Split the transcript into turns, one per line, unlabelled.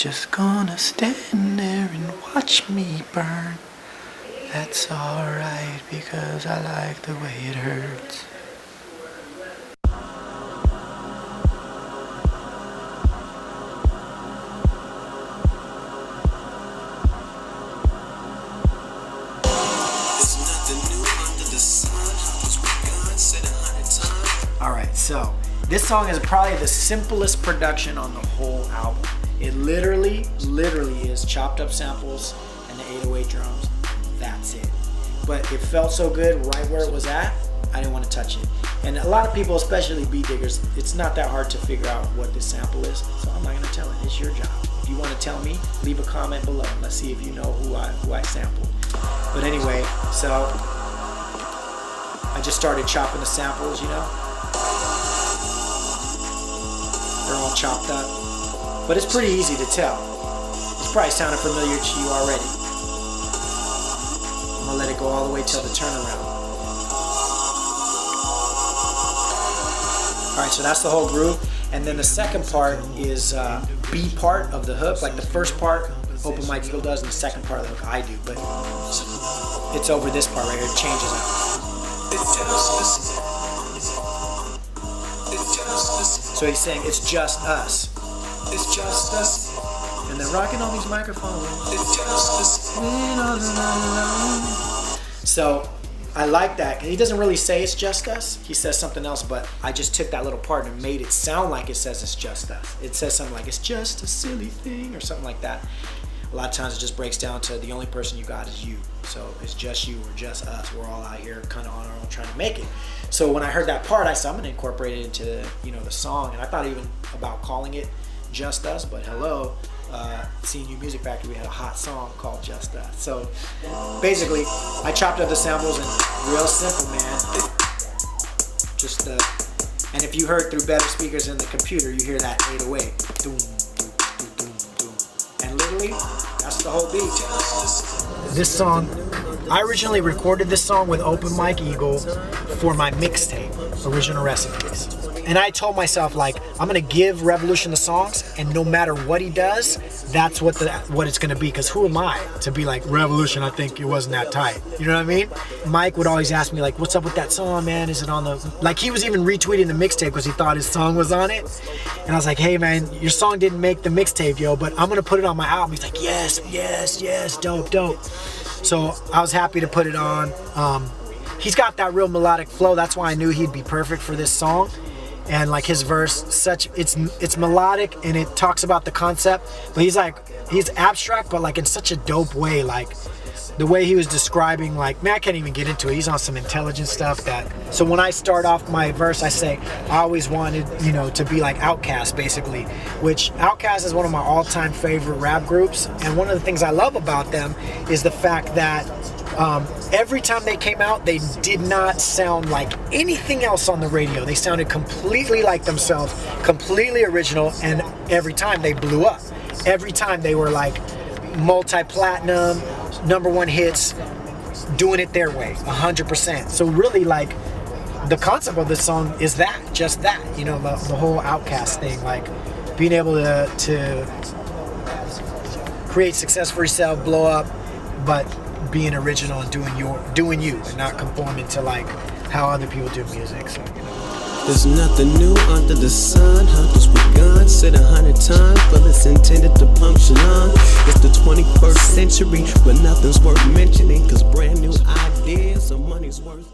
just gonna stand there and watch me burn. That's alright because I like the way it hurts.
Alright, so this song is probably the simplest production on the whole album. It literally is chopped up samples and the 808 drums. That's it. But it felt so good right where it was at, I didn't want to touch it. And a lot of people, especially beat diggers, it's not that hard to figure out what this sample is, so I'm not going to tell it. It's your job. If you want to tell me, leave a comment below. Let's see if you know who I sampled. But anyway, so I just started chopping the samples, you know. They're all chopped up. But it's pretty easy to tell. It's probably sounded familiar to you already. I'm gonna let it go all the way till the turnaround. Alright, so that's the whole groove. And then the second part is B part of the hook. Like the first part, Open Mike Eagle does, and the second part of the hook I do. But it's over this part right here. It changes out. So he's saying it's just us. It's just us. And they're rocking all these microphones. It's just us. So I like that. He doesn't really say it's just us. He says something else, but I just took that little part and made it sound like it says it's just us. It says something like it's just a silly thing or something like that. A lot of times it just breaks down to the only person you got is you. So it's just you or just us. We're all out here kind of on our own trying to make it. So when I heard that part, I said I'm gonna incorporate it into the song. And I thought even about calling it Just Us, but hello, CNU Music Factory, we had a hot song called Just Us. So basically, I chopped up the samples and real simple, man. Just and if you heard through better speakers in the computer, you hear that 808. Boom, boom, boom, boom, boom. And literally, that's the whole beat. This song, I originally recorded this song with Open Mike Eagle for my mixtape, Original Recipes. And I told myself, like, I'm gonna give Revolution the songs, and no matter what he does, that's what it's gonna be. Because who am I to be like, Revolution, I think it wasn't that tight. You know what I mean? Mike would always ask me, like, what's up with that song, man? Is it on the... Like, he was even retweeting the mixtape because he thought his song was on it. And I was like, hey, man, your song didn't make the mixtape, yo, but I'm gonna put it on my album. He's like, yes, yes, yes, dope, dope. So I was happy to put it on. He's got that real melodic flow. That's why I knew he'd be perfect for this song. And like his verse, it's melodic and it talks about the concept, but he's abstract, but like in such a dope way. Like the way he was describing, like, man, I can't even get into it. He's on some intelligent stuff so when I start off my verse, I say, I always wanted, to be like Outkast, basically, which Outkast is one of my all-time favorite rap groups. And one of the things I love about them is the fact that every time they came out, they did not sound like anything else on the radio. They sounded completely like themselves, completely original, and every time they blew up. Every time they were like multi-platinum, #1 hits, doing it their way, 100%. So really, like, the concept of this song is just that, the whole Outkast thing, like being able to create success for yourself, blow up, but being original and doing you and not conforming to like how other people do music. So,
There's nothing new under the sun. Hunters begun, said 100 times, but it's intended to puncture on. It's the 21st century, but nothing's worth mentioning, cause brand new ideas are money's worth.